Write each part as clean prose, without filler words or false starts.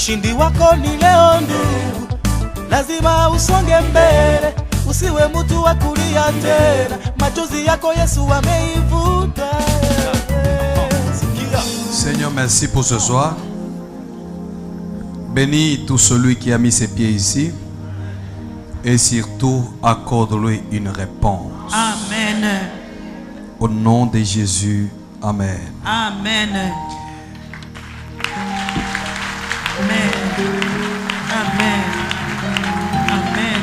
Ushindi wako ni leo ndugu, lazima usonge mbele, usiwe mtu wa kulia tena, machozi yako Yesu ameivuta. Seigneur, merci pour ce soir. Bénis tout celui qui a mis ses pieds ici et surtout accorde-lui une réponse. Amen. Au nom de Jésus, amen. Amen. Amen. Amen. Amen.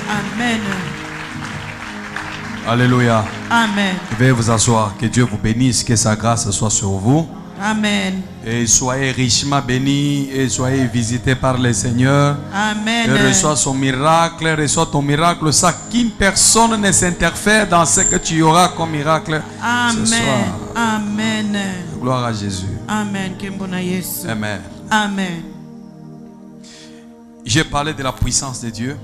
Amen. Alléluia. Amen. Veuillez vous asseoir. Que Dieu vous bénisse, que sa grâce soit sur vous. Amen. Et soyez richement bénis et soyez visités par le Seigneur. Amen. Et reçois son miracle, reçois ton miracle, sans qu'une personne ne s'interfère dans ce que tu auras comme miracle ce soir. Amen. Gloire à Jésus. Amen. Amen. Amen. J'ai parlé de la puissance de Dieu.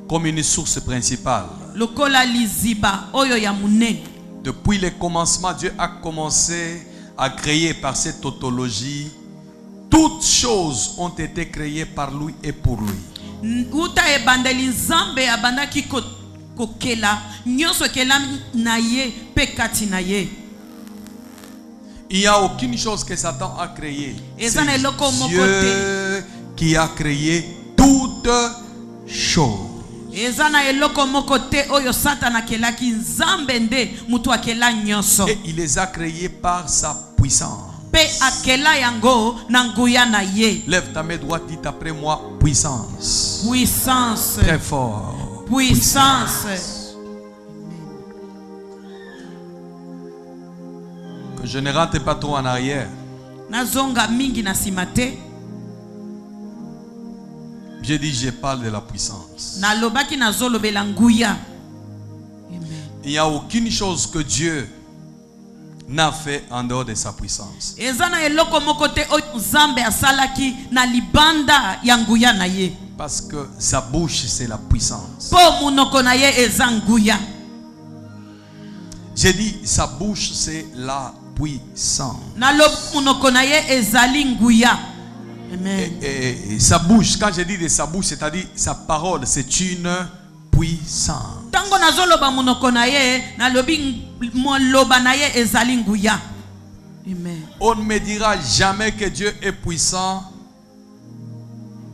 Comme une source principale. Depuis le commencement, Dieu a commencé à créer par cette tautologie. Toutes choses ont été créées par lui et pour lui. Il n'y a aucune chose que Satan a créée. C'est Dieu qui a créé toutes choses. Et il les a créés par sa puissance. Lève ta main droite, dis après moi puissance. Puissance. Très fort. Puissance. Que je ne rentre pas trop en arrière. J'ai dit je parle de la puissance. Il n'y a aucune chose que Dieu n'a fait en dehors de sa puissance. Parce que sa bouche c'est la puissance. J'ai dit sa bouche c'est la puissance. Et sa bouche, quand je dis de sa bouche, c'est-à-dire sa parole, c'est une puissance. On ne me dira jamais que Dieu est puissant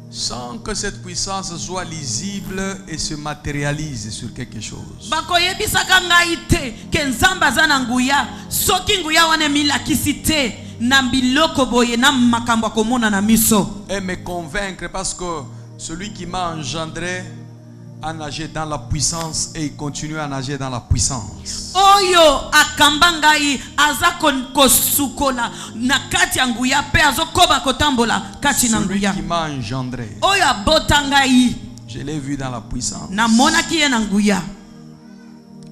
sans que cette puissance soit lisible et se matérialise sur quelque chose. Et me convaincre parce que celui qui m'a engendré a nagé dans la puissance et il continue à nager dans la puissance. Celui qui m'a engendré, je l'ai vu dans la puissance.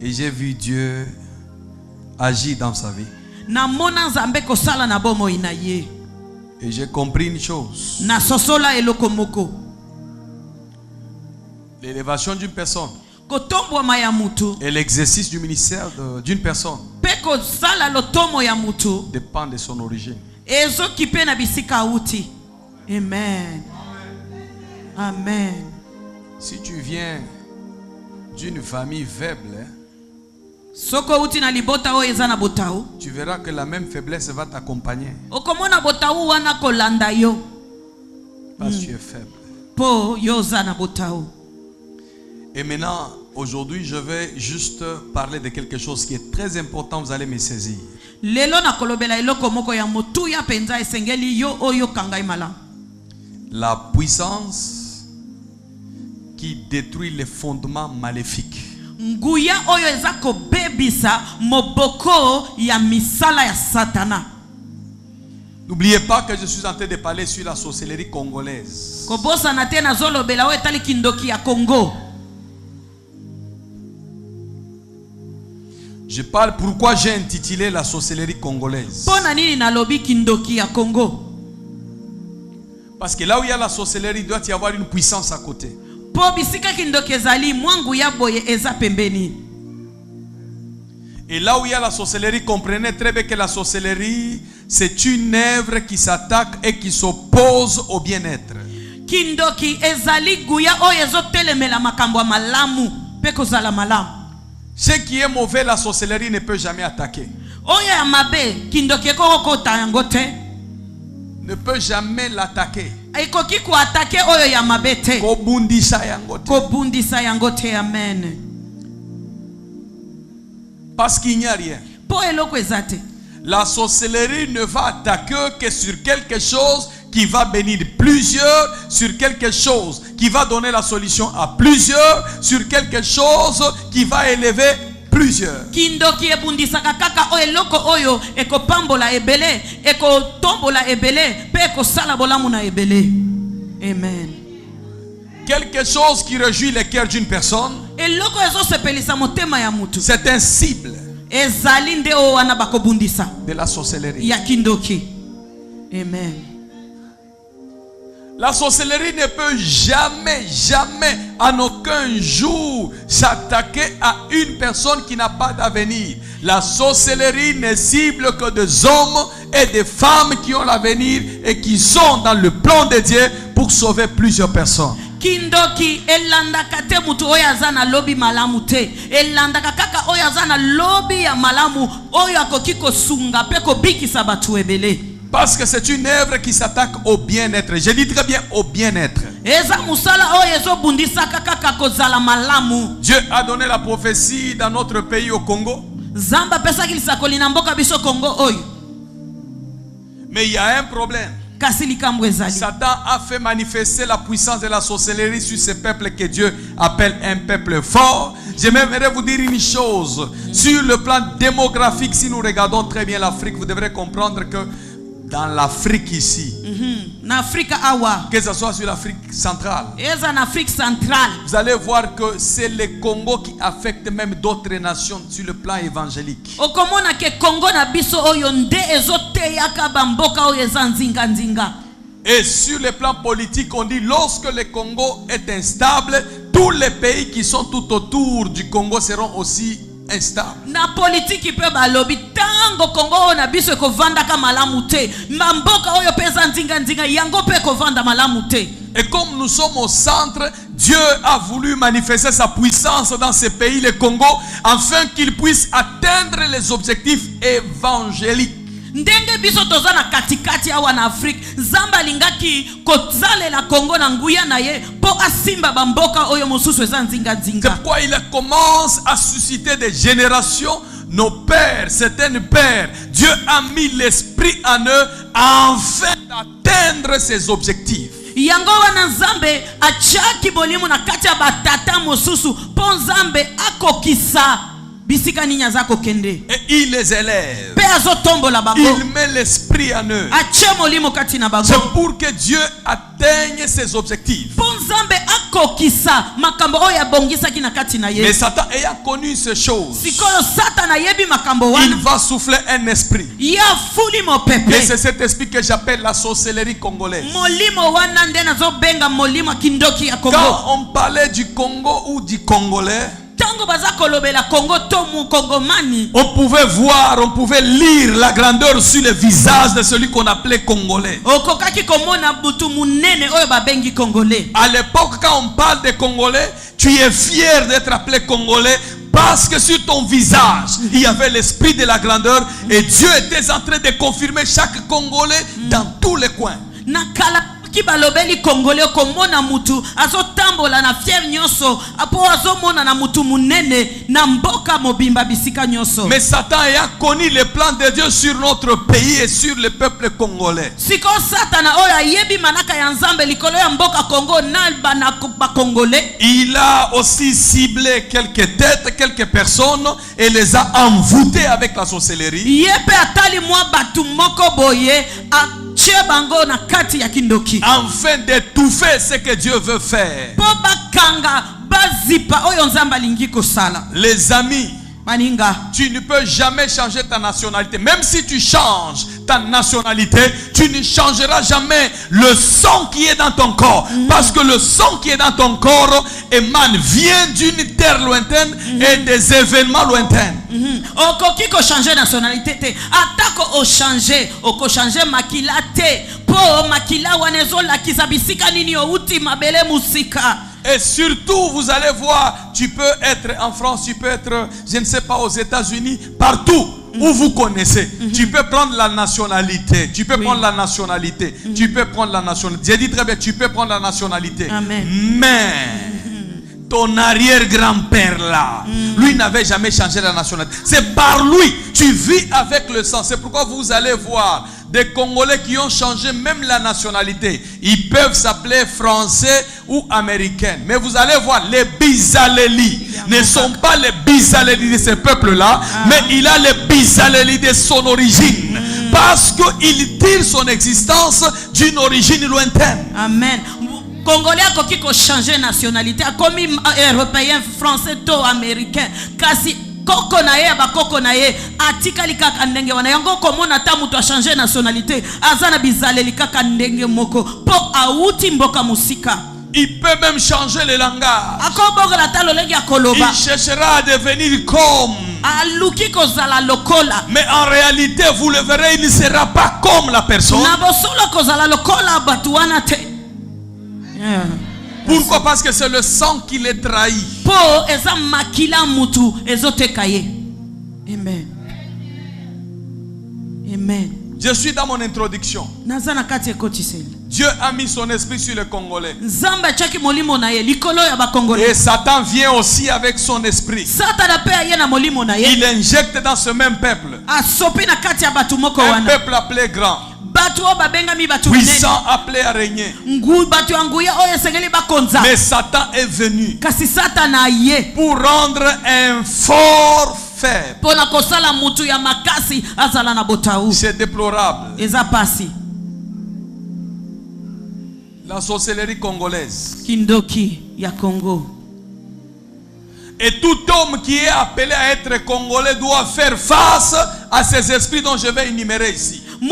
Et j'ai vu Dieu agir dans sa vie. Et j'ai compris une chose. L'élévation d'une personne et l'exercice du ministère d'une personne dépend de son origine. Amen. Amen. Si tu viens d'une famille faible, tu verras que la même faiblesse va t'accompagner. Parce que tu es faible. Et maintenant, aujourd'hui, je vais juste parler de quelque chose qui est très important. Vous allez me saisir. La puissance qui détruit les fondements maléfiques. N'oubliez pas que je suis en train de parler sur la sorcellerie congolaise. Je parle pourquoi j'ai intitulé la sorcellerie congolaise. Parce que là où il y a la sorcellerie, il doit y avoir une puissance à côté. Et là où il y a la sorcellerie, comprenez très bien que la sorcellerie, c'est une œuvre qui s'attaque et qui s'oppose au bien-être. Kindoki ezali guya oyo ezotelemela makambo ya malamu pe kozala malamu. Ce qui est mauvais, la sorcellerie ne peut jamais attaquer. Oyo ya mabe kindoki ekokota yango te. Ne peut jamais l'attaquer. Ekoki kuatake oyo ya mabe te. Kobundisa yango te. Kobundisa yango te. Amen. Parce qu'il n'y a rien. Po eloko ezate. La sorcellerie ne va attaquer que sur quelque chose qui va bénir plusieurs, sur quelque chose qui va donner la solution à plusieurs, sur quelque chose qui va élever plusieurs. Kindoki ebundisaka kaka oyo eloko oyo ekopambola ebele, ekotombola ebele, pe ekosala bolamu na ebele. Amen. Quelque chose qui réjouit le cœur d'une personne, eloko ezosepelisa motema ya mutu. c'est un cible Ezali nde o wana bakobundisa de la sorcellerie. ya kindoki. Amen. La sorcellerie ne peut jamais, en aucun jour s'attaquer à une personne qui n'a pas d'avenir. La sorcellerie ne cible que des hommes et des femmes qui ont l'avenir et qui sont dans le plan de Dieu pour sauver plusieurs personnes. Kindoki elandaka te mutu oyo aza na lobi malamu te. Elandaka kaka oyo aza na lobi ya malamu oyo akoki kosunga pe kobikisa batu ebele. Parce que c'est une œuvre qui s'attaque au bien-être. Je dis très bien au bien-être. Dieu a donné la prophétie dans notre pays au Congo. Mais il y a un problème. Satan a fait manifester la puissance de la sorcellerie sur ce peuple que Dieu appelle un peuple fort. J'aimerais vous dire une chose. Sur le plan démographique, si nous regardons très bien l'Afrique, vous devrez comprendre que dans l'Afrique ici, que ce soit sur l'Afrique centrale, vous allez voir que c'est le Congo qui affecte même d'autres nations sur le plan évangélique. Et sur le plan politique, on dit lorsque le Congo est instable, tous les pays qui sont tout autour du Congo seront aussi instable. Na politique pe balobi tango Congo na biso ko vanda ka malamu te. Mamboka oyo pesa nzinga nzinga yango pe ko vanda malamu te. Et comme nous sommes au centre, Dieu a voulu manifester sa puissance dans ce pays, le Congo, afin qu'il puisse atteindre les objectifs évangéliques. Ndenge biso tozana katikati awa na Afrique, Zamba lingaki kozale la Congo na nguya na ye po asimba bamboka oyo mosusu eza nzinga nzinga. C'est pourquoi il commence à susciter des générations. Nos pères, certains pères, Dieu a mis l'esprit en eux afin d'atteindre ses objectifs. Yango wana Nzambe achaki bolimu na kati ya batata mosusu po Nzambe akokisa. Et il les élève. Il met l'esprit en eux. C'est pour que Dieu atteigne ses objectifs. Mais Satan ayant connu ces choses, il va souffler un esprit. Et c'est cet esprit que j'appelle la sorcellerie congolaise. Quand on parlait du Congo ou du Congolais, on pouvait voir, on pouvait lire la grandeur sur le visage de celui qu'on appelait Congolais. À l'époque, quand on parle de Congolais, tu es fier d'être appelé Congolais parce que sur ton visage, il y avait l'esprit de la grandeur et Dieu était en train de confirmer chaque Congolais dans tous les coins. Ki balobeli Congolais komona mutu azotambola na fier nyoso apo azomona na mutu munene na mboka mobimba bisika nyoso. Mais Satan a connu le plan de Dieu sur notre pays et sur le peuple congolais. Siko Satana oya yebi manaka ya Nzambe likolo ya mboka Congo na bana ba Congolais. Il a aussi ciblé quelques têtes, quelques personnes et les a envoûtées avec la sorcellerie. Yepe atali mwa batu moko boye afin d'étouffer ce que Dieu veut faire. Les amis, Maninga. Tu ne peux jamais changer ta nationalité. Même si tu changes ta nationalité, tu ne changeras jamais le sang qui est dans ton corps. Parce que le sang qui est dans ton corps vient d'une terre lointaine et des événements lointains. Okoki ko changer nationalité te. Atako o changer makila te. Po makila wanezo la kisabisika nini outi mabele musika. Et surtout, vous allez voir, tu peux être en France, tu peux être, je ne sais pas, aux États-Unis, partout où vous connaissez. Tu peux prendre la nationalité. Tu peux prendre la nationalité. Tu peux prendre la nationalité. J'ai dit très bien, tu peux prendre la nationalité. Amen. Mais ton arrière-grand-père là, lui n'avait jamais changé la nationalité. C'est par lui, tu vis avec le sang. C'est pourquoi vous allez voir des Congolais qui ont changé même la nationalité. Ils peuvent s'appeler français ou américains. Mais vous allez voir, les Bizaléli ne sont pas les Bizaléli de ce peuple-là, mais il a les Bizaléli de son origine. Parce qu'il tire son existence d'une origine lointaine. Amen. Congolais a qui changer nationalité, comme européen, français, to américain. Kasi koko na ye ba koko na ye atikali kaka ndenge wana yango komona ta mutu a changer nationalité azana bizaleli kaka ndenge moko po auti mboka musika. Il peut même changer le langage. Il cherchera à devenir comme. Mais en réalité, vous le verrez, il ne sera pas comme la personne. Pourquoi? Parce que c'est le sang qui les trahit. Amen. Amen. Je suis dans mon introduction. Dieu a mis son esprit sur les Congolais. Et Satan vient aussi avec son esprit. Il injecte dans ce même peuple un peuple appelé grand, puissant, appelé à régner. Mais Satan est venu pour rendre un fort faible. C'est déplorable. La sorcellerie congolaise. Kindoki ya Congo. Et tout homme qui est appelé à être congolais doit faire face à ces esprits dont je vais énumérer ici. Que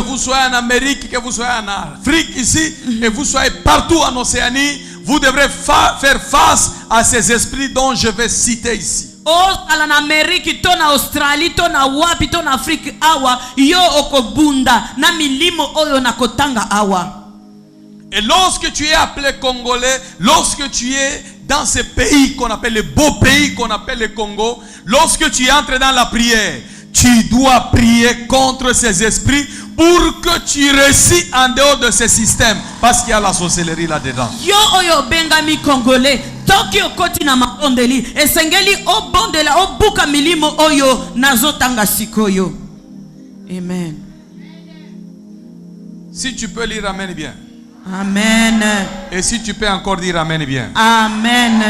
vous soyez en Amérique, que vous soyez en Afrique ici, que vous soyez partout en Océanie, vous devrez faire face à ces esprits dont je vais citer ici. En Amérique, en Australie, en Wapi, en Afrique, awa yo okobunda na milimo oyo nakotanga awa. Et lorsque tu es appelé congolais, lorsque tu es dans ce pays qu'on appelle le beau pays qu'on appelle le Congo, lorsque tu entres dans la prière, tu dois prier contre ces esprits pour que tu réussis en dehors de ce système, parce qu'il y a la sorcellerie là-dedans. Yo oyo bengami congolais, toki okoti na makondeli, esengeli obondela obuka milimo oyo nazotanga sikoyo. Amen. Si tu peux lire amen bien. Amen. Et si tu peux encore dire amen bien. Amen.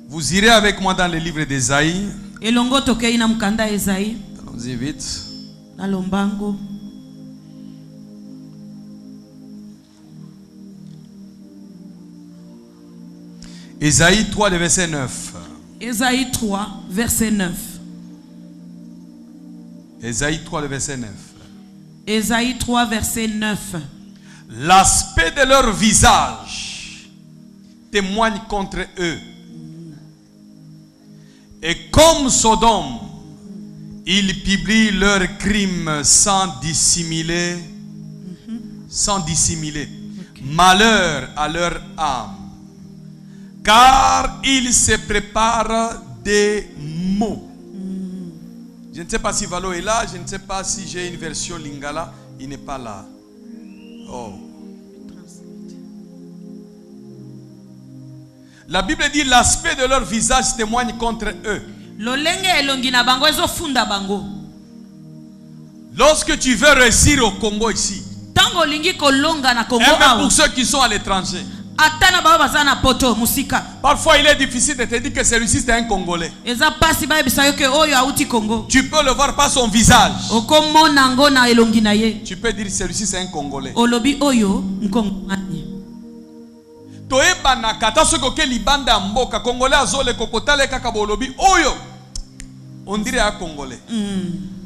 Vous irez avec moi dans le livre d'Ésaïe. Allons-y vite. Ésaïe 3, le verset 9. Ésaïe 3, verset 9. Ésaïe 3, le verset 9. Ésaïe 3, verset 9. L'aspect de leur visage témoigne contre eux. Et comme Sodome, ils publient leurs crimes sans dissimuler. Sans dissimuler. Okay. Malheur à leur âme. Car ils se préparent des mots. Je ne sais pas si Valo est là. Je ne sais pas si j'ai une version Lingala. Il n'est pas là. Oh. La Bible dit l'aspect de leur visage témoigne contre eux. Lorsque tu veux réussir au Congo ici, et même pour ceux qui sont à l'étranger, atana baba bazana poto musika. Parfois il est difficile de te dire que celui-ci c'est un Congolais. Eza pasi ba bisayo ke oyo auti Congo. Tu peux le voir par son visage. Okomona ngona elongi na ye. Tu peux dire celui-ci c'est un Congolais. Olobi oyo nkongani. Toeba na kata soko ke libanda mboka Congolais azole kokotale kaka bolobi oyo. On dirait un Congolais.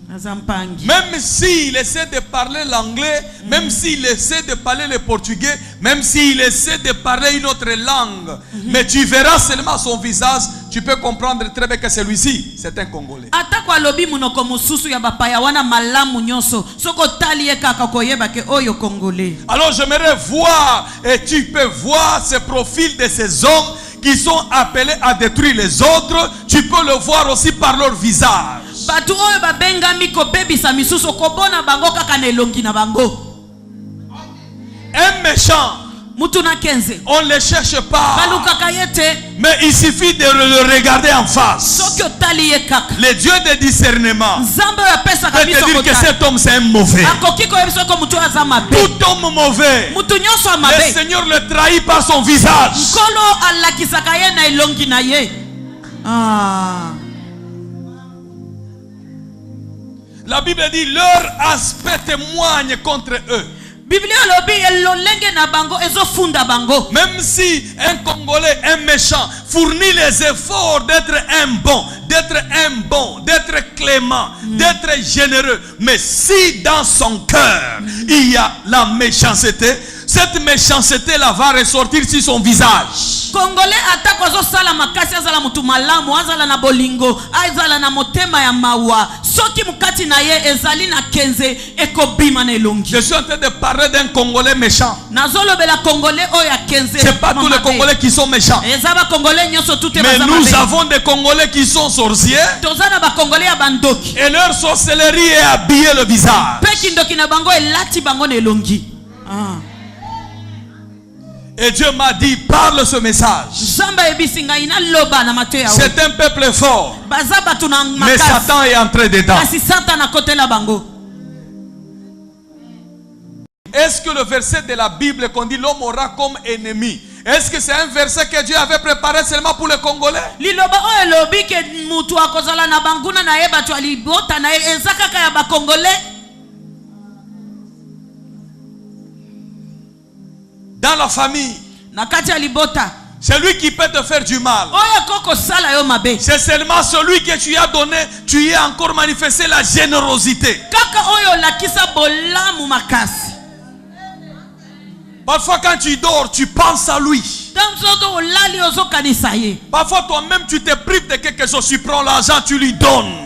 Même s'il essaie de parler l'anglais, même s'il essaie de parler le portugais, même s'il essaie de parler une autre langue, mais tu verras seulement son visage, tu peux comprendre très bien que celui-ci, c'est un Congolais. Alors j'aimerais voir, et tu peux voir ce profil de ces hommes qui sont appelés à détruire les autres, tu peux le voir aussi par leur visage. Un méchant, on ne le cherche pas, mais il suffit de le regarder en face. Le Dieu de discernement peut te dire que cet homme c'est un mauvais. Tout homme mauvais, le Seigneur le trahit par son visage. La Bible dit leur aspect témoigne contre eux. Même si un Congolais, un méchant, fournit les efforts d'être un bon, d'être clément, d'être généreux, mais si dans son cœur il y a la méchanceté, cette méchanceté-là va ressortir sur son visage. Congolais attaque aux sala makasi azala mutu malamu azala na bolingo azala na motema ya mawa soki mukati na ye ezali na kenze ekobima na elongi. Je suis en train de parler d'un Congolais méchant. Nazolo bela Congolais oya kenze. C'est pas tous les Congolais qui sont méchants. Ezaba Congolais nyoso tout est mais nous avons des Congolais qui sont sorciers. Tozana ba Congolais ya bandoki. Et leur sorcellerie est habillée le visage. Peki ndoki na bango elati bango na elongi. Et Dieu m'a dit, parle ce message. C'est un peuple fort. Mais Satan est entré dedans. Est-ce que le verset de la Bible qu'on dit l'homme aura comme ennemi, est-ce que c'est un verset que Dieu avait préparé seulement pour les Congolais? Dans la famille, celui qui peut te faire du mal, c'est seulement celui que tu as donné, tu as encore manifesté la générosité. Parfois quand tu dors, tu penses à lui. Parfois toi-même tu te prives de quelque chose, tu prends l'argent, tu lui donnes.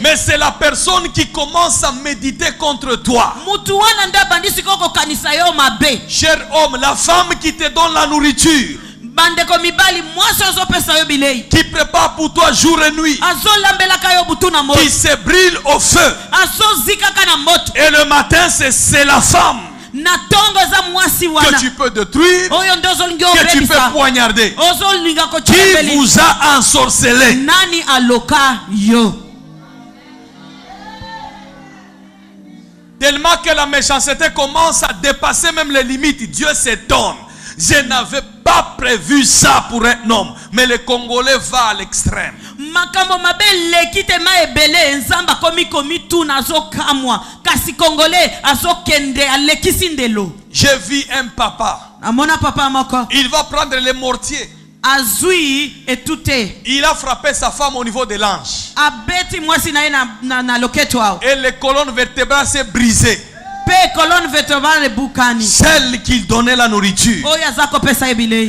Mais c'est la personne qui commence à méditer contre toi. Cher homme, la femme qui te donne la nourriture, qui prépare pour toi jour et nuit, qui se brûle au feu, et le matin c'est la femme que tu peux détruire, que tu peux poignarder. Qui vous a ensorcelé? Tellement que la méchanceté commence à dépasser même les limites, Dieu s'étonne. Je n'avais pas prévu ça pour un homme, mais le Congolais va à l'extrême. J'ai vu un papa. Il va prendre les mortiers. Il a frappé sa femme au niveau de l'ange. Et les colonnes vertébrales s'est brisées. Celle qui donnait la nourriture.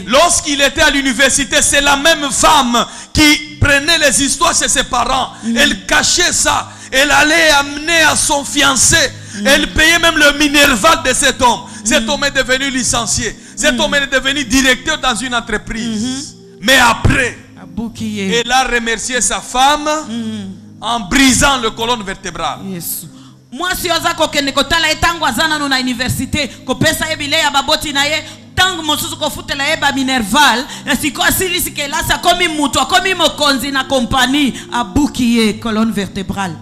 Lorsqu'il était à l'université, c'est la même femme qui prenait les histoires chez ses parents. Elle cachait ça. Elle allait amener à son fiancé. Elle payait même le minerval de cet homme. Cet homme est devenu licencié. Cet homme est devenu directeur dans une entreprise. Mais après, elle a remercié sa femme en brisant le colonne vertébrale. Moi si oza kokende kotala etango azana no na université kopesa ebile ya baboti na ye tango mosusu kofutela ye ba minerval siko asilisi ke la sa komi mutu komi mokonzi na compagnie abuki ye colonne vertébrale.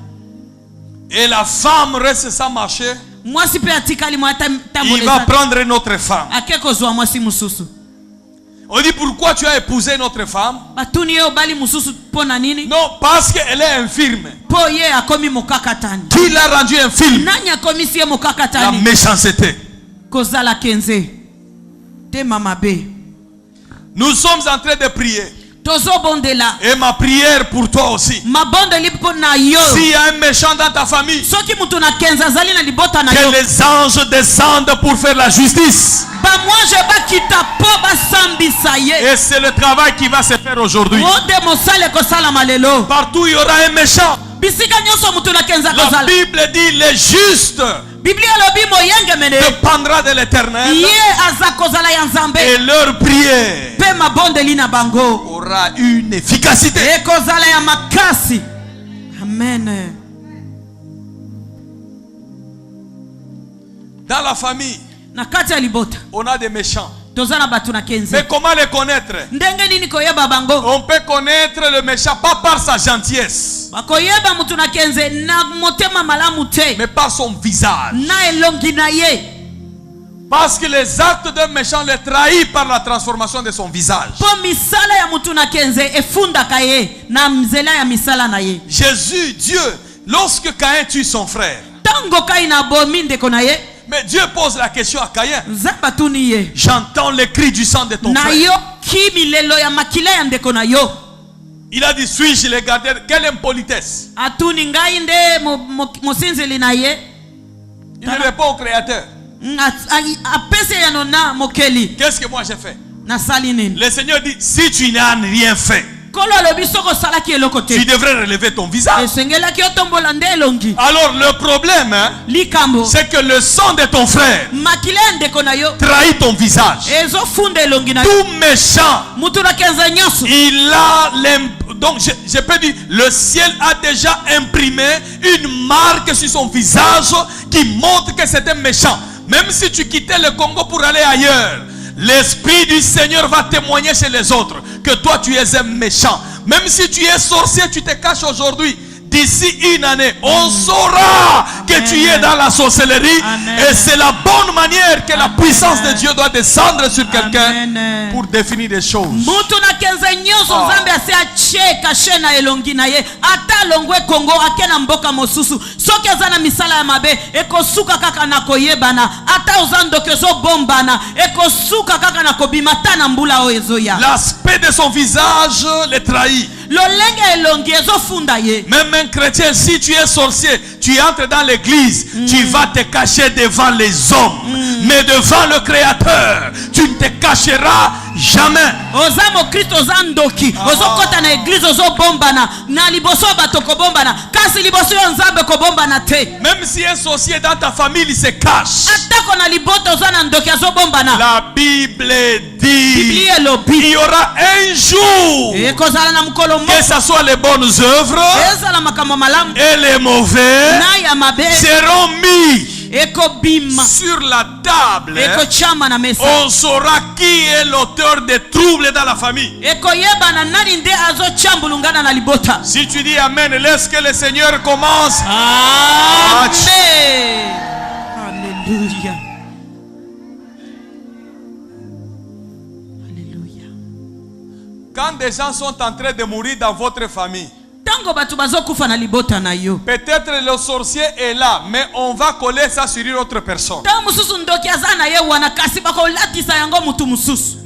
et la femme reste sans marcher, mwasi pe atikali mwa il tamboleza va prendre une autre femme. akekozwa mwasi mususu. On dit pourquoi tu as épousé notre femme? Batuni ye obali mususu pona nini? Non, parce qu'elle est infirme. Po ye akomi mokakatani. Qui l'a rendu infirme? Nani akomi siye La mokakatani? méchanceté. Kozala kenze. Te mama be. Nous sommes en train de prier. Tozo bondela. Et ma prière pour toi aussi. Mabondeli pona yo. S'il y a un méchant dans ta famille, Soki mutu na kenza zali na libota na que yo. les anges descendent pour faire la justice. Ba moi je ba kita po ba sambisa ye. Et c'est le travail qui va se faire aujourd'hui. Ode mosale kosala malelo. Partout il y aura un méchant. Bisika nyoso mutu na kenza La kozala. Bible dit les justes Biblia lobi moyenge mene. dépendra de l'Éternel Ye azakozala ya nzambe. et leur prière Pe mabondeli na bango. aura une efficacité. Ekozala ya makasi. Amen. Dans la famille, Na kati ya libota. on a des méchants. Tozana batu na kenze. Mais comment les connaître? Ndenge nini koyeba bango? On peut connaître le méchant pas par sa gentillesse, Bakoyeba mutu na kenze na motema malamu te. mais par son visage. Na elongi na ye. Parce que les actes d'un méchant les trahissent par la transformation de son visage. Po misala ya mutu na kenze efundaka ye na mzela ya misala na ye. Jésus, Dieu, lorsque Caïn tue son frère, Tango kai na bomi ndeko na ye. mais Dieu pose la question à Caïn. Nzamba tuni ye. J'entends les cris du sang de ton Na frère. yo ki milelo ya makila ya ndeko na yo. Il a dit, suis-je le gardien? Quelle impolitesse! Atuni ngai nde mosinzeli na ye. Il répond au Créateur. Apese ya nona mokeli. Qu'est-ce que moi j'ai fait? Na sali nini? Le Seigneur dit, si tu n'as rien fait, Kolo alobi soko salaki eloko te. tu devrais relever ton visage. Esengelaki otombola nde elongi. Alors le problème, hein, Likambo. c'est que le sang de ton frère Makila ya ndeko na yo. trahit ton visage. Ezofunda elongi na yo. Tout méchant, Mutu na kenza nyoso. il a donc je peux dire, le ciel a déjà imprimé une marque sur son visage qui montre que c'est un méchant. Même si tu quittais le Congo pour aller ailleurs, l'Esprit du Seigneur va témoigner chez les autres que toi tu es un méchant. Même si tu es sorcier, tu te caches aujourd'hui. D'ici une année, on saura que tu es dans la sorcellerie. Amen. Et c'est la bonne manière que la puissance de Dieu doit descendre sur quelqu'un Amen. pour définir des choses. Mutu na kenza nyoso nzambe ase ache kashe na elongi na ye. Ata longwe Kongo ake na mboka mosusu. Soki aza na misala ya mabe ekosuka kaka na koyebana. Ata ozando kezo bombana ekosuka kaka na kobima ta na mbula o ezoya. L'aspect de son visage le trahit. Lolenge elongi ezofunda ye. Même un chrétien, si tu es sorcier, tu entres dans l'église, tu vas te cacher devant les hommes. Mais devant le Créateur, tu ne te cacheras jamais. Oza mokristo oza ndoki. Ozokota na eglise ozobombana. Na liboso bato kobombana. Kasi liboso yo nzambe kobombana te. Même si un sorcier dans ta famille il se cache, Atako na liboto oza na ndoki azobombana. la Bible dit Biblia elobi. il y aura un jour, Ekozala na mukolo moko. que ce soit les bonnes œuvres Ezala makambo malamu. et les mauvais, Na ya mabe. seront mis Ekobima. sur la table. Ekochama na mesa. On saura qui est l'auteur des troubles dans la famille. Ekoyeba na nani nde azochambulungana na libota. Si tu dis Amen, laisse que le Seigneur commence. Amen. Alléluia. Alléluia. Quand des gens sont en train de mourir dans votre famille, Tango batu bazokufa na libota na yo. peut-être le sorcier est là, mais on va coller ça sur une autre personne. Ta mususu ndoki aza na ye wana kasi bakolatisa yango mutu mususu.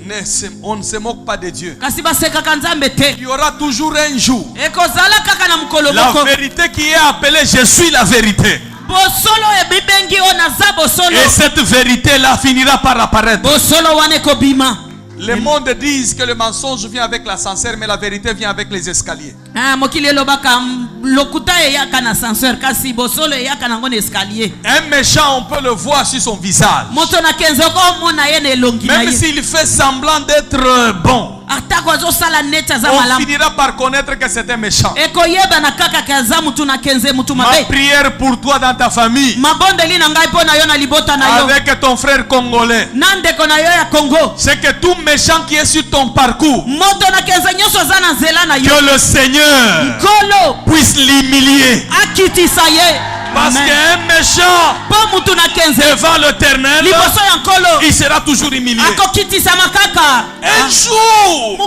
On ne se moque pas de Dieu. Kasi basekaka nzambe te. Il y aura toujours un jour. Ekozala kaka na mukolo La moko. vérité qui est appelée, je suis la vérité. Bosolo ebibengi ona za bosolo. Et cette vérité-là finira par apparaître. Bosolo wane kobima. Le monde dit que le mensonge vient avec l'ascenseur, mais la vérité vient avec les escaliers. Ah, mokili elobaka lokuta eyaka na ascenseur kasi bosolo eyaka nango na escalier. Un méchant, on peut le voir sur son visage. Moto na kenzo ko mona ye na elongi na Même ye. s'il fait semblant d'être bon, Atako azosala neti aza on malamu. finira par connaître que c'est un méchant. Ekoyeba na kaka kaza mutu na kenze mutu Ma mabe. prière pour toi dans ta famille, Mabondeli na ngai po na yo na libota na yo. avec ton frère congolais, Nandeko na yo ya Congo. c'est que tout méchant qui est sur ton parcours, Moto na kenze nyoso aza na nzela na yo. que le Seigneur Kolo puisse l'humilier akitisa ye. Parce qu'un méchant devant l'Éternel, il sera toujours humilié. Un jour,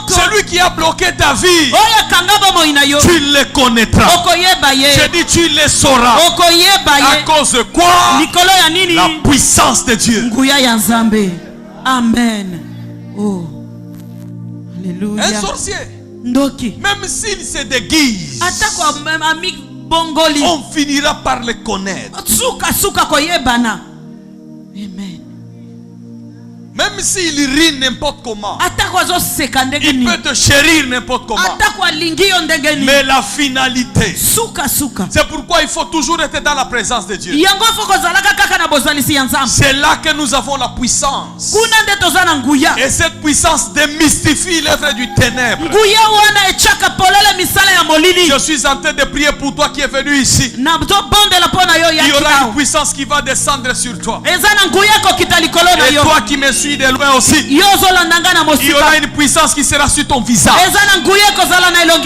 celui qui a bloqué ta vie, tu le connaîtras. Je dis tu le sauras. À cause de quoi? La puissance de Dieu. Amen. Oh. Alléluia. Un sorcier, même s'il se déguise, on finira par le connaître. Amen. Même s'il rit n'importe comment, il peut te chérir n'importe comment. Mais la finalité, c'est pourquoi il faut toujours être dans la présence de Dieu. C'est là que nous avons la puissance. Et cette puissance démystifie l'œuvre du ténèbre. Je suis en train de prier pour toi qui es venu ici. Il y aura une puissance qui va descendre sur toi. Et toi qui me suis de loin aussi, il y aura une puissance qui sera sur ton visage.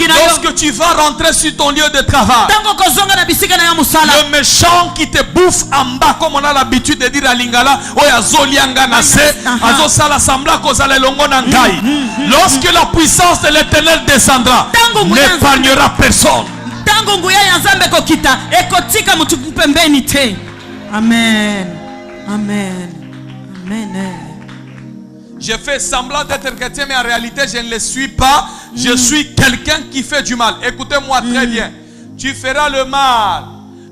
Lorsque tu vas rentrer sur ton lieu de travail, le méchant qui te bouffe en bas, comme on a l'habitude de dire à Lingala, lorsque la puissance de l'Éternel descendra, n'épargnera personne. Amen. Amen. Amen. Je fais semblant d'être chrétien, mais en réalité, je ne le suis pas. Je suis quelqu'un qui fait du mal. Écoutez-moi très bien. Tu feras le mal.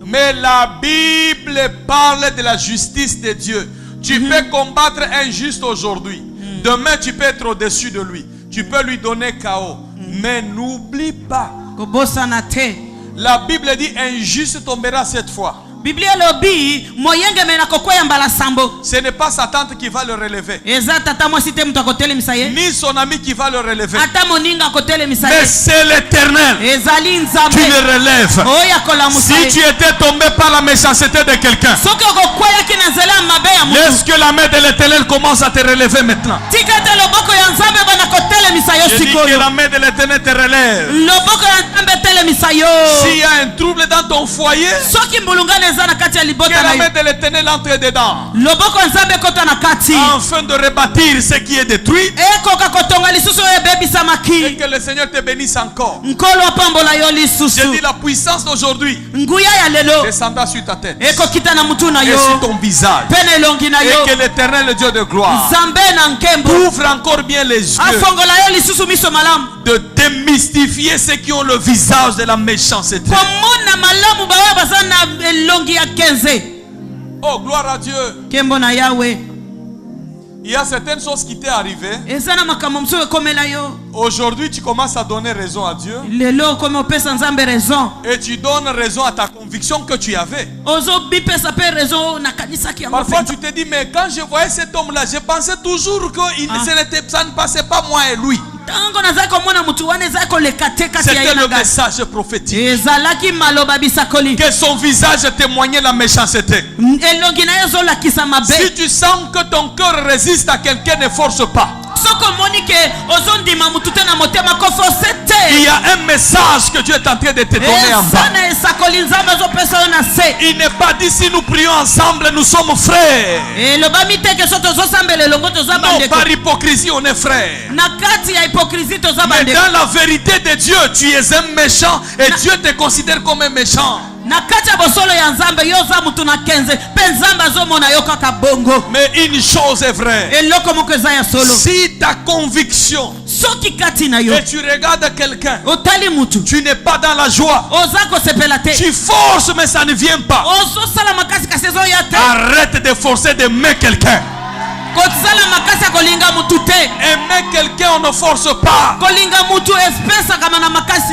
Mais la Bible parle de la justice de Dieu. Tu peux combattre un juste aujourd'hui. Demain, tu peux être au-dessus de lui. Tu peux lui donner chaos. Mais n'oublie pas. La Bible dit un juste tombera cette fois. Ce n'est pas sa tante qui va le relever, ni son ami qui va le relever, mais c'est l'Éternel. Tu le relèves. Si tu étais tombé par la méchanceté de quelqu'un, laisse que la main de l'Éternel commence à te relever maintenant. Je dis que la main de l'Éternel te relève. S'il y a un trouble dans ton foyer, que la main de l'Éternel entre dedans, afin de rebâtir ce qui est détruit, et que le Seigneur te bénisse encore. Je dis la puissance d'aujourd'hui descendra sur ta tête et sur ton visage, et que l'Éternel, le Dieu de gloire, ouvre encore bien les yeux de démystifier ceux qui ont le visage de la méchanceté. Oh, gloire à Dieu. Il y a certaines choses qui t'est arrivées. Aujourd'hui, tu commences à donner raison à Dieu. Et tu donnes raison à ta conviction que tu avais. Parfois, tu te dis, mais quand je voyais cet homme-là, je pensais toujours que ça ne passait pas moi et lui. C'était le message prophétique. Que son visage témoignait la méchanceté. Si tu sens que ton cœur résiste à quelqu'un, ne force pas. Il y a un message que Dieu est en train de te donner en bas. Il n'est pas dit si nous prions ensemble, nous sommes frères. Non, par hypocrisie, on est frères. Mais dans la vérité de Dieu, tu es un méchant et Dieu te considère comme un méchant. Mais une chose est vraie. Si ta conviction et tu regardes quelqu'un, tu n'es pas dans la joie, tu forces mais ça ne vient pas. Arrête de forcer d'aimer quelqu'un. Aimer quelqu'un, on ne force pas.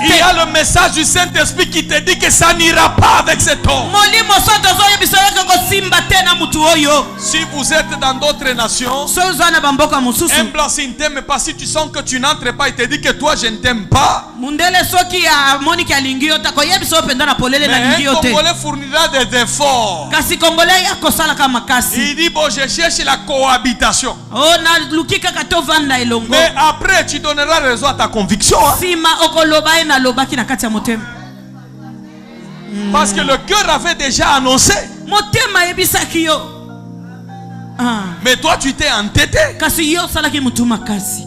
Il y a le message du Saint-Esprit qui te dit que ça n'ira pas avec cet homme. Si vous êtes dans d'autres nations, un blanc ne t'aime pas. Si tu sens que tu n'entres pas, il te dit que toi je ne t'aime pas. Mais un Congolais fournira des efforts. Il dit bon, je cherche la cohabitation. Mais après tu donneras raison à ta conviction. Parce que le cœur avait déjà annoncé. motema yebisaki yo. Mais toi tu t'es entêté. Kasi yo salaki mutu makasi.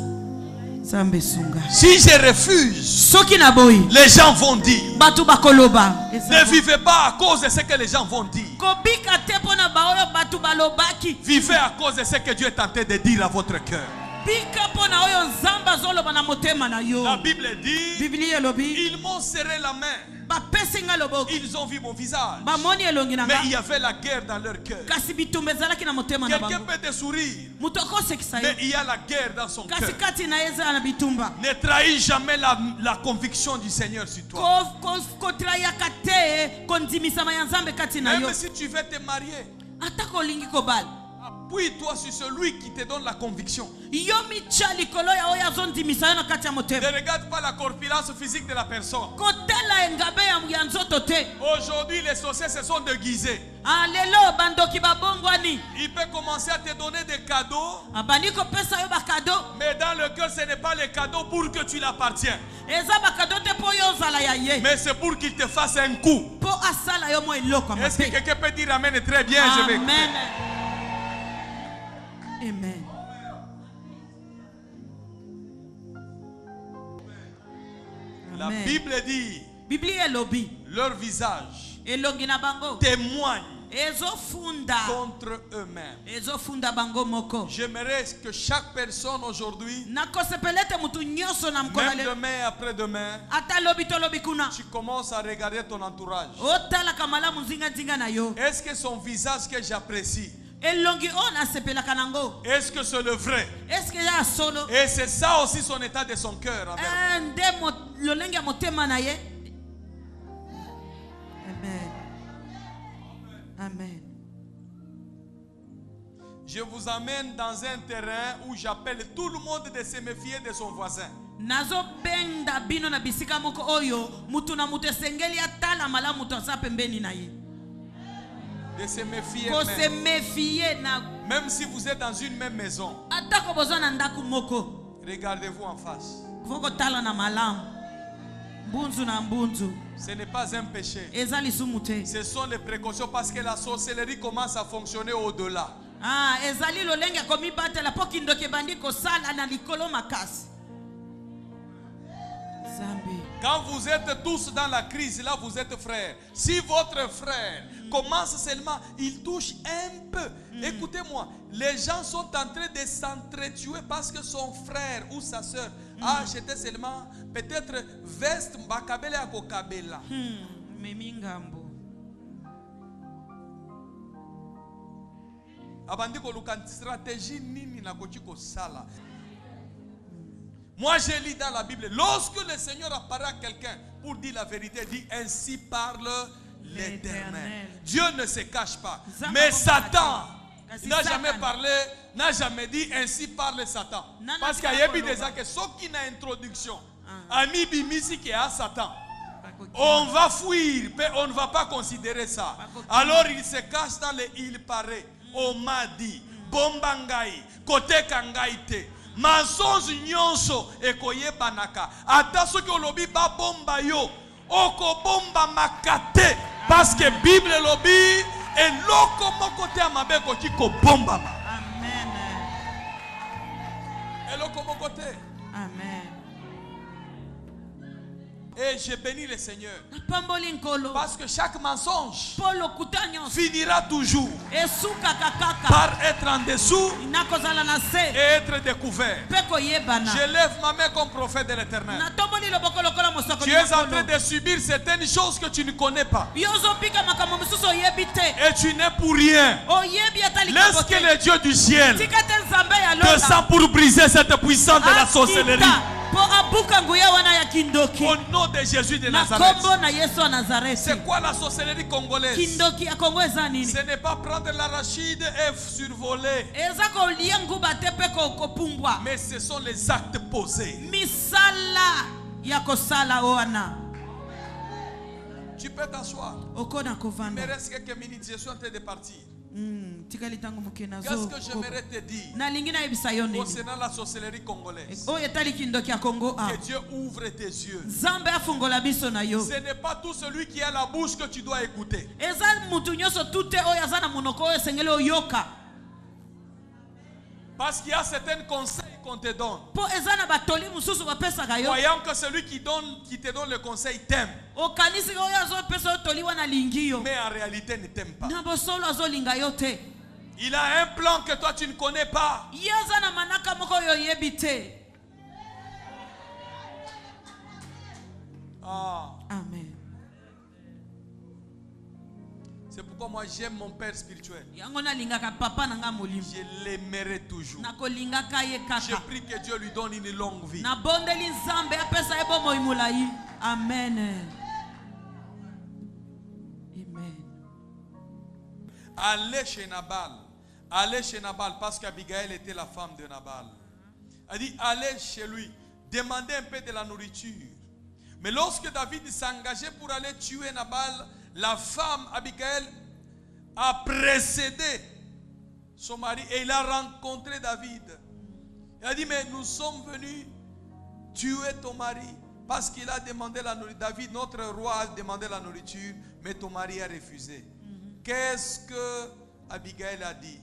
Zambe sunga. Si je refuse, Soki na boyi. les gens vont dire. Batu bakoloba. Ne vivez pas à cause de ce que les gens vont dire. Kobika te pona baoyo batu balobaki. Vivez à cause de ce que Dieu est tenté de dire à votre cœur. Bika pona oyo nzamba zoloba na motema na yo. La Bible dit, Biblia lobi. ils m'ont serré la main. Ba pesinga loboko. Ils ont vu mon visage. Ba moni elongi na Mais nga. il y avait la guerre dans leur cœur. Kasi bitumbe zalaki na motema na Quelqu'un bango. peut te sourire, Mutoko sekisa yo. mais il y a la guerre dans son cœur. Kasi kati na yeza na bitumba. Ne trahis jamais la conviction du Seigneur sur toi. Kotrayaka te kondimisama ya nzambe kati na yo. Même si tu veux te marier, Atako lingi kobal. appuie-toi sur celui qui te donne la conviction. Yo michali kolo ya oya zondimisa yo na kati ya Ne motema. regarde pas la corpulence physique de la personne. Kotela engabe ya nzoto te. Aujourd'hui, les sorciers se sont déguisés. Alelo bandoki babongwani. Il peut commencer à te donner des cadeaux, Abandi kopesa yo bakado. mais dans le cœur, ce n'est pas les cadeaux pour que tu l'appartiens. Eza bakado te po yo zala ya ye. Mais c'est pour qu'il te fasse un coup. Po asala yo mo eloko Est-ce que mabe. quelqu'un peut dire Amen? Très bien, je vais. Amen. Amen. La Amen. Bible dit, Biblia lobi. leur visage Elongi na bango. témoigne Ezofunda. contre eux-mêmes. Ezofunda bango moko. J'aimerais que chaque personne aujourd'hui, Nakosepelete mutu nyoso na mkola même leo. demain et après-demain, Ata lobi to lobi kuna. tu commences à regarder ton entourage. Otala kamala muzinga zinga na yo. Est-ce que son visage que j'apprécie, Elongi on asepelaka nango. est-ce que c'est le vrai? Est-ce que ya solo? Et c'est ça aussi son état de son cœur envers vous. Nde lolenge ya motema na ye. Amen. Amen. Je vous amène dans un terrain où j'appelle tout le monde de se méfier de son voisin. Nazo benda bino na bisika moko oyo mutu na mutu esengeli atala mala mutu asa pembeni na ye. De se méfier Ko se même. méfier na Même si vous êtes dans une même maison, atako besoin na ndaku moko. regardez-vous en face. Foko tala na malamu. Mbunzu na mbunzu. Ce n'est pas un péché. Eza lisumu te. Ce sont les précautions parce que la sorcellerie commence à fonctionner au-delà. Ah, ezali lolenge komi batela po kindoke bandi kosala na likolo makasi. Zambi. Quand vous êtes tous dans la crise, là vous êtes frères. Si votre frère commence seulement, il touche un peu. Écoutez-moi, les gens sont en train de s'entretuer parce que son frère ou sa soeur a acheté seulement peut-être veste bakabele à kokabela. Memingambo. Abandiko luka stratégie nini na kochiko sala. Moi j'ai lu dans la Bible, lorsque le Seigneur apparaît à quelqu'un pour dire la vérité, il dit ainsi parle l'Éternel. Dieu ne se cache pas. Mais Satan n'a jamais parlé, n'a jamais dit ainsi parle Satan. Parce qu'il y a des gens qui sont qui n'a introduction. Ami bimisi qui est à Satan. On va fuir, mais on ne va pas considérer ça. Alors il se cache dans les il paraît. On m'a dit, bombangai, kote kangaite. Mensonge nyonso ekoye banaka. Ata soki olobi ba bomba yo, oko bomba makate. Parce que Bible lobi et loko moko te amabe koki ko bomba. Amen. Et loko moko te. Amen. Et je bénis le Seigneur. Pamboli nkolo. Parce que chaque mensonge Polo kutanyo. finira toujours Esuka kakaka. par être en dessous Nakozala na se. et être découvert. Peko yebana. Je lève ma main comme prophète de l'Éternel. Na tomboli loboko lokola mosoko. Tu es en train de subir certaines choses que tu ne connais pas. Yozo pika makambo misusu oyebite. Et tu n'es pour rien. Oyebi atali Laisse que le Dieu du ciel Tikate nzambe ya lola. descend pour briser cette puissance de la sorcellerie. Po abuka nguya wana ya kindoki. Au nom de Jésus de Na Nazareth. kombo na Yesu wa Nazareti. C'est quoi la sorcellerie congolaise? Kindoki ya Kongo eza nini? Ce n'est pas prendre l'arachide et survoler. Eza kolia nguba te pe kopumbwa. Mais ce sont les actes posés. Misala ya kosala wana. Tu peux t'asseoir. Okona Il me kovanda. reste quelques minutes. Je suis en train de partir. Qu'est-ce que j'aimerais te dire concernant la sorcellerie congolaise? Que Dieu ouvre tes yeux. Ce n'est pas tout celui qui a la bouche que tu dois écouter. Parce qu'il y a certains conseils qu'on te donne, croyant que celui qui te donne le conseil t'aime, mais en réalité ne t'aime pas. Il a un plan que toi tu ne connais pas. Amen. C'est pourquoi moi j'aime mon père spirituel. Je l'aimerai toujours. Je prie que Dieu lui donne une longue vie. Amen. Allez chez Nabal parce qu'Abigail était la femme de Nabal. Elle dit allez chez lui, demandez un peu de la nourriture. Mais lorsque David s'engageait pour aller tuer Nabal, la femme Abigail a précédé son mari et il a rencontré David. Il a dit mais nous sommes venus tuer ton mari parce qu'il a demandé la nourriture. David, notre roi, a demandé la nourriture, mais ton mari a refusé. Qu'est-ce que Abigail a dit?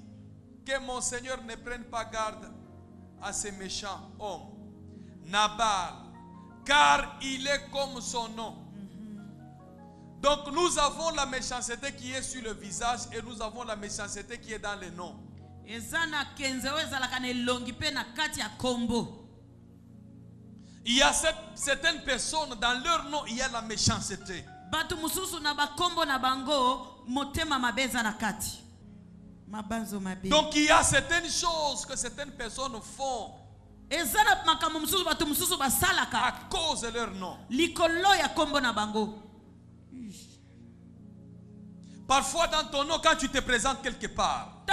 Que mon Seigneur ne prenne pas garde à ces méchants hommes. Nabal, car il est comme son nom. Donc nous avons la méchanceté qui est sur le visage et nous avons la méchanceté qui est dans le nom. Il y a certaines personnes, dans leur nom, il y a la méchanceté. Donc il y a certaines choses que certaines personnes font à cause de leur nom. Parfois dans ton nom, quand tu te présentes quelque part,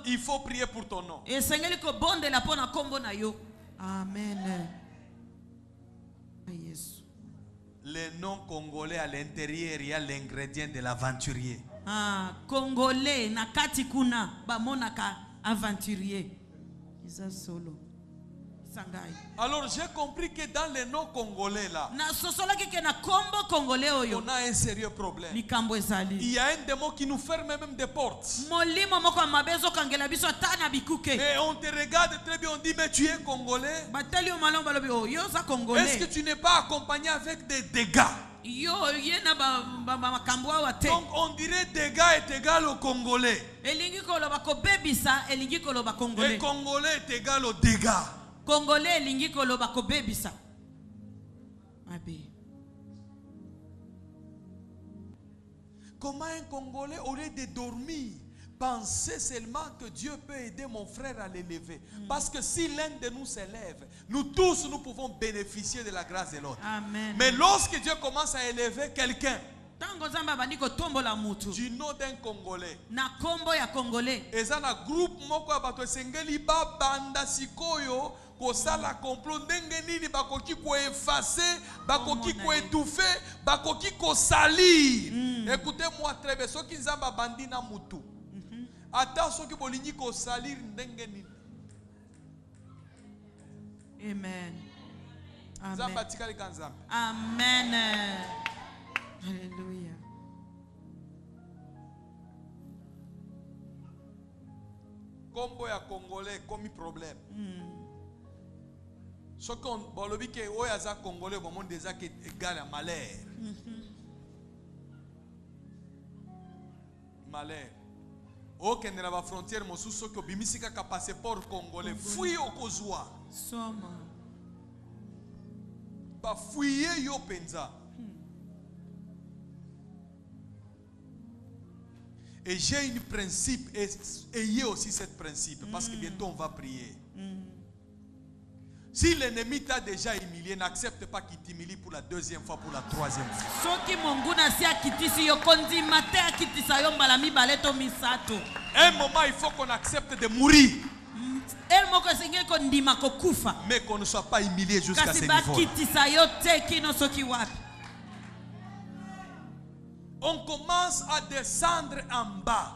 il faut prier pour ton nom. Amen. Le nom congolais à l'intérieur, il y a l'ingrédient de l'aventurier. Congolais, nakati kuna, bamonaka aventurier. Isa solo. Alors j'ai compris que dans les noms congolais là, on a un sérieux problème. Il y a un démon qui nous ferme même des portes. Et on te regarde très bien, on dit mais tu es congolais. Est-ce que tu n'es pas accompagné avec des dégâts? Donc on dirait dégâts est égal au congolais. Et congolais est égal au dégâts. Congolais lingi koloba ko bebisa. Comment un Congolais aurait de dormir, penser seulement que Dieu peut aider mon frère à l'élever? Parce que si l'un de nous s'élève, nous tous nous pouvons bénéficier de la grâce de l'autre. Mais lorsque Dieu commence à élever quelqu'un du nom d'un Congolais, et ça na groupe moko ya bato esengeli ba banda sikoyo kosala complot ndenge nini bakoki ko effacer, bakoki ko étouffer, bakoki ko salir. Écoutez-moi très bien, soki nzamba bandi na mutu ata soki bolingi ko salir ndenge nini. Amen. Nzamba tikali kanzamba. Amen. Alléluia. Combo ya Congolais comme problème. Ce qu'on bolobi que oyaza Congolais au monde déjà qui égal à malheur. Malheur. Aucun de la frontière mosusu que bimisika ka passeport congolais fouille au kozwa. Soma. Ba fouiller yo penza. Et j'ai un principe, et ayez aussi ce principe, parce que bientôt on va prier. Si l'ennemi t'a déjà humilié, n'accepte pas qu'il t'humilie pour la deuxième fois, pour la troisième fois. Un moment, il faut qu'on accepte de mourir. Mais qu'on ne soit pas humilié jusqu'à ce niveau. on commence à descendre en bas,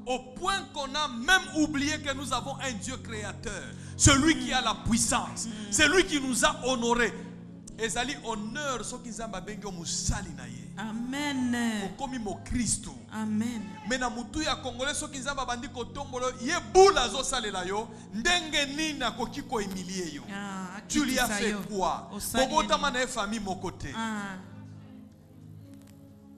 au point qu'on a même oublié que nous avons un Dieu créateur, celui qui a la puissance, celui qui nous a honorés. Ezali honneur so kizamba bengi omusali na ye. Amen. Okomi mo Kristo. Amen. Mais na mutu ya Congolais so kizamba bandi ko tombolo ye bula zo salela yo ndenge nini akoki ko emilie yo. Tu lui as fait quoi? Bobota mana famille mon côté.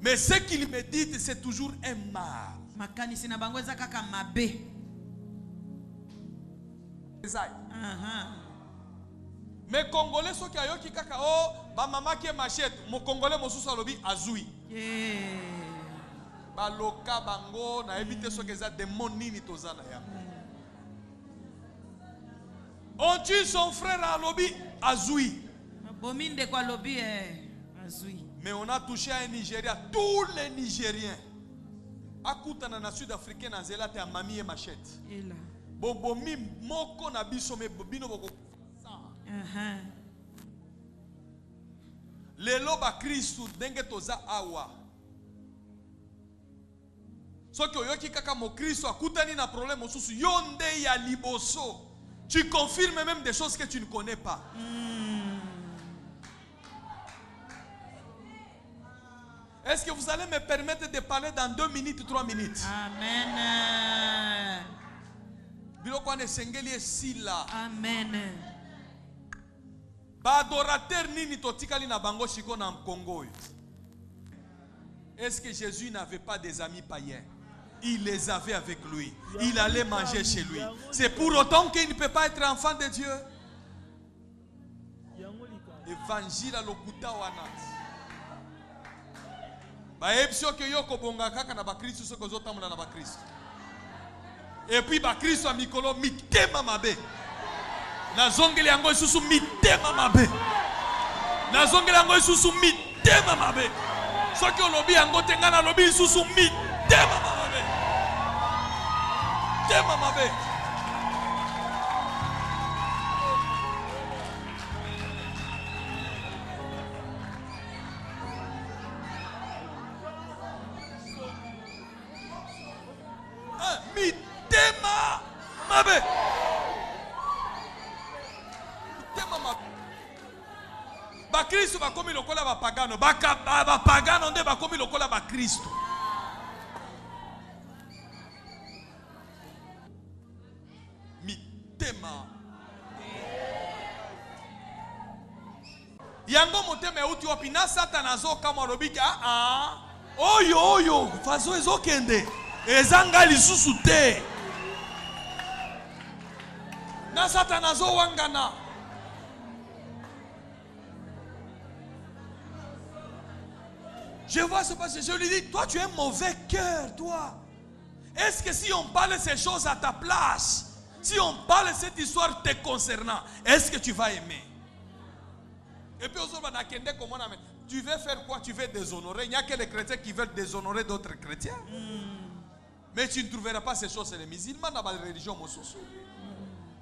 Mais ce qu'il me dit c'est toujours un mal. Makanisi na bango eza kaka mabe. Mais Congolais so ki ayoki kaka oh ba mama ki machette mo Congolais mosusu alobi azui. Ba loka bango na éviter so keza démon nini tozana ya. On tue son frère alobi azui. Bominde kwa lobi azui. Mais on a touché à un Nigeria, tous les Nigériens. Akutana na Sud-Africain na zela te mami et machette. Bobomi moko na biso me bobino boko. Lelo ba Kristu denge toza awa. Soki oyoki kaka mo Kristu akutani na problème osusu yonde ya liboso. Tu confirmes même des choses que tu ne connais pas. Est-ce que vous allez me permettre de parler dans 2 minutes, 3 minutes? Amen. Amen. Ba adorateur nini totikali na bango shiko na Congo. Est-ce que Jésus n'avait pas des amis païens? Il les avait avec lui. Il allait manger chez lui. C'est pour autant qu'il ne peut pas être enfant de Dieu. Évangile à l'okuta wanat. Et puis Christ a mikolo mitema mabe. Na zongeli yango isusu mitema mabe. Na zongeli yango isusu mitema mabe. Soki olobi yango tenga na lobi isusu mitema mabe. Tema mabe. Mitema mabe. Mitema mabe. Ba Kristo ba komi lokola ba pagano. Ba pagano nde ba komi lokola ba Kristo. Mitema. Yango motema euti wapi na Satana zo kama robika oyo fazo ezokende. Ezanga lisusu te. Na Satana zo wangana. Je vois ce passage, je lui dis, toi tu as un mauvais cœur, toi. Est-ce que si on parle ces choses à ta place, si on parle cette histoire te concernant, est-ce que tu vas aimer? Et puis tu veux faire quoi? Tu veux déshonorer? Il n'y a que les chrétiens qui veulent déshonorer d'autres chrétiens. Mais tu ne trouveras pas ces choses chez les musulmans dans la religion.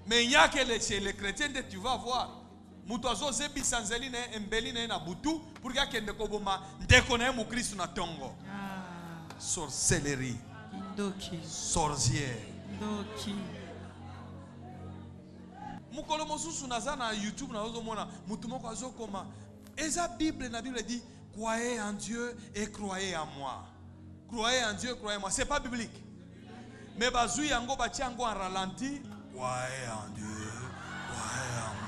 Mais il n'y a que chez les chrétiens que tu vas voir. Mutozo zebi sanzeline embeline na butu pour que kende koboma ndekona mu Kristo na tongo. Sorcellerie. Sorcière. Mukolo mosusu nazana YouTube na ozomona mutu moko azokoma. Eza Bible na Bible dit croyez en Dieu et croyez en moi. Croyez en Dieu, croyez en moi. C'est pas biblique. Mais bazui yango batiango en ralenti. Croyez en Dieu, croyez en moi.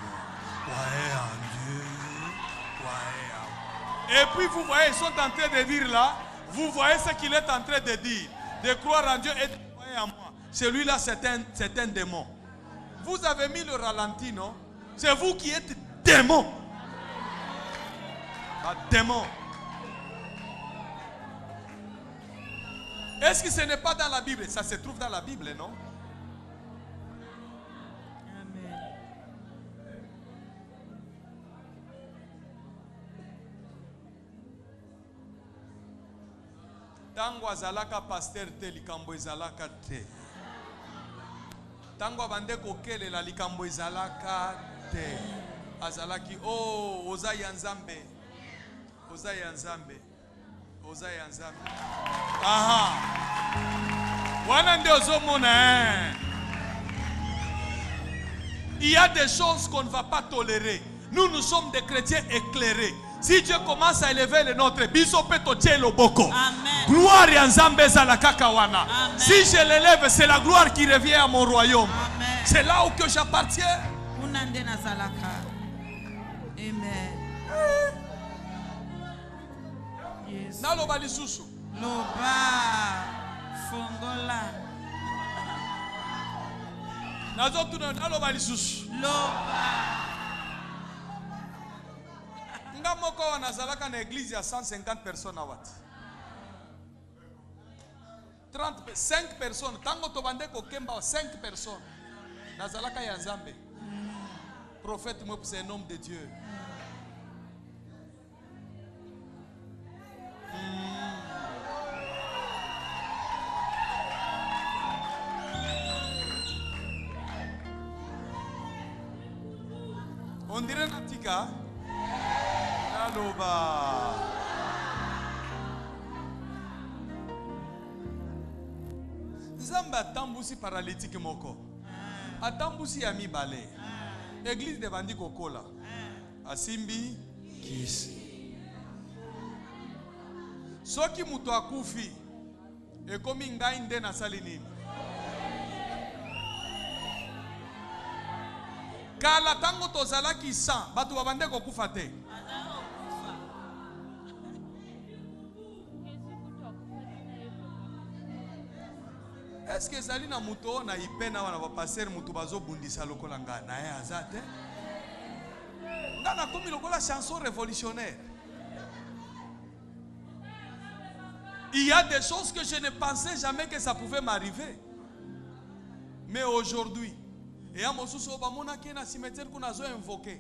Croyez en Dieu, croyez en moi. Et puis vous voyez, ils sont en train de dire là, vous voyez ce qu'il est en train de dire. De croire en Dieu et de croire en moi. Celui-là, c'est un démon. Vous avez mis le ralenti, non? C'est vous qui êtes démon. Un démon. Est-ce que ce n'est pas dans la Bible? Ça se trouve dans la Bible, non? Amen. Tango azalaka pasteur te likambo ezalaka te. Tango abande kokelela likambo ezalaka te. Azalaki oza ya Nzambe. Oza ya Nzambe. Oza ya nzambe. Aha. Wana ndio zomona. Il y a des choses qu'on ne va pas tolérer. Nous sommes des chrétiens éclairés. Si Dieu commence à élever le nôtre, gloire ya nzambe za la kakawana. Si je l'élève, c'est la gloire qui revient à mon royaume. C'est là où que j'appartiens. Amen. Yes. Naloba lisusu. Loba fongola. Nazotuna naloba lisusu. Loba. Moko wanazalaka na église ya 150 personnes awat. 5 personnes. Tango tobande ko kemba 5 personnes. Nazalaka ya nzambe. Prophète moi c'est un homme de Dieu. On dirait Natika. Aloba. Nzamba tambusi paralytique moko. Atambusi ya mibale. Église de bandi kokola. Asimbi kisi. Soki mutu akufi ekomi ngai nde nasali nini? Kala tango tozalaki san batu babande kokufa te. Est-ce que zali na muto na ipena wana ba passer mutu bazo bundisa lokola nga na ye azate? Ngana komi lokola chanson révolutionnaire. Il y a des choses que je ne pensais jamais que ça pouvait m'arriver. Mais aujourd'hui, et à mon sous ba mona ke na cimetière qu'on a zo invoqué.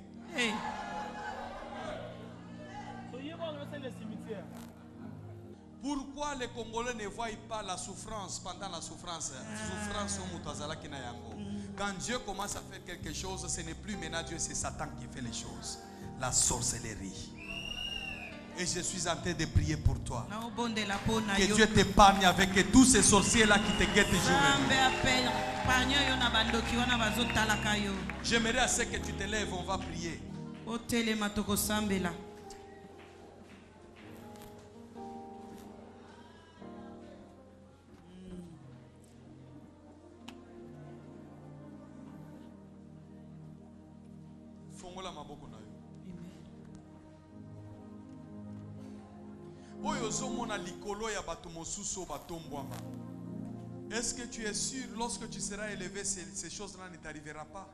Pourquoi les Congolais ne voient pas la souffrance pendant la souffrance? Quand Dieu commence à faire quelque chose, ce n'est plus maintenant Dieu, c'est Satan qui fait les choses. La sorcellerie. Et je suis en train de prier pour toi. Que Dieu t'épargne avec tous ces sorciers-là qui te guettent jour et nuit. J'aimerais à ce que tu te lèves, on va prier. Est-ce que tu es sûr, lorsque tu seras élevé, ces choses-là ne t'arriveront pas?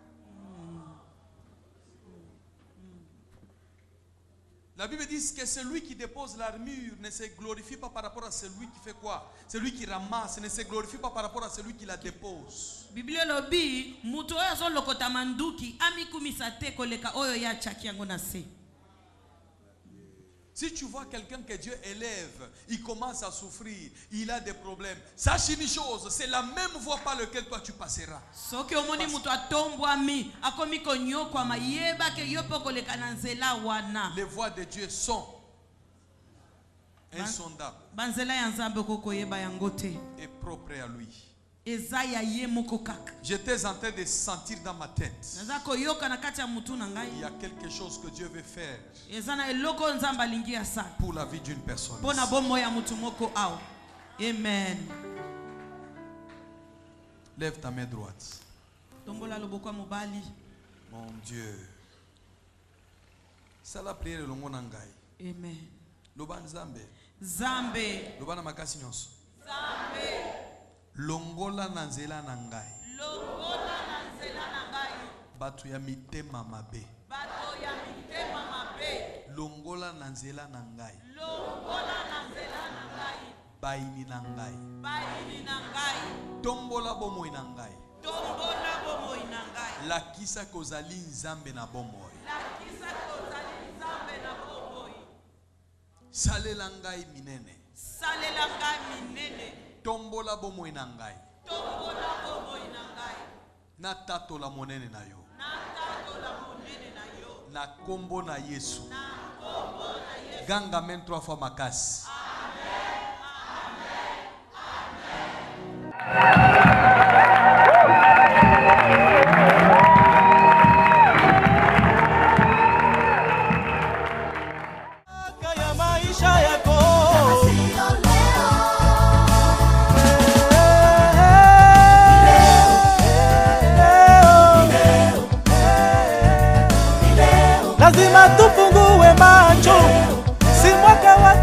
La Bible dit que celui qui dépose l'armure ne se glorifie pas par rapport à celui qui fait quoi? Celui qui ramasse ne se glorifie pas par rapport à celui qui la dépose. Si tu vois quelqu'un que Dieu élève, il commence à souffrir, il a des problèmes, sache une chose, c'est la même voie par laquelle toi tu passeras. Les voies de Dieu sont insondables et propres à lui. J'étais en train de sentir dans ma tête, il y a quelque chose que Dieu veut faire pour la vie d'une personne. Amen. Lève ta main droite. Mon Dieu. C'est la prière de l'ongonangai. Amen. Loban Zambe. Zambe. Loban makasi nyonso. Zambe. Longola nanzela nangai. Longola nanzela nangai. Batu ya mitema mabe. Bato ya mitema mabe. Longola nanzela nangai. Longola nanzela nangai. Baini nangai. Baini nangai. Tombola bomoi nangai. Tombola bomoi nangai. Lakisa kozali nzambe na bomoi. Lakisa kozali nzambe na bomoi. Salela ngai minene. Salela ngai minene. Tombola bomoi nangai. Tombola bomoi nangai. Na tato la monene na yo. Na tato la monene na yo. Na kombo na Yesu. Na kombo na Yesu. Ganga men 3 fois makasi. Amen. Lazima tufungue macho, si mwaka wa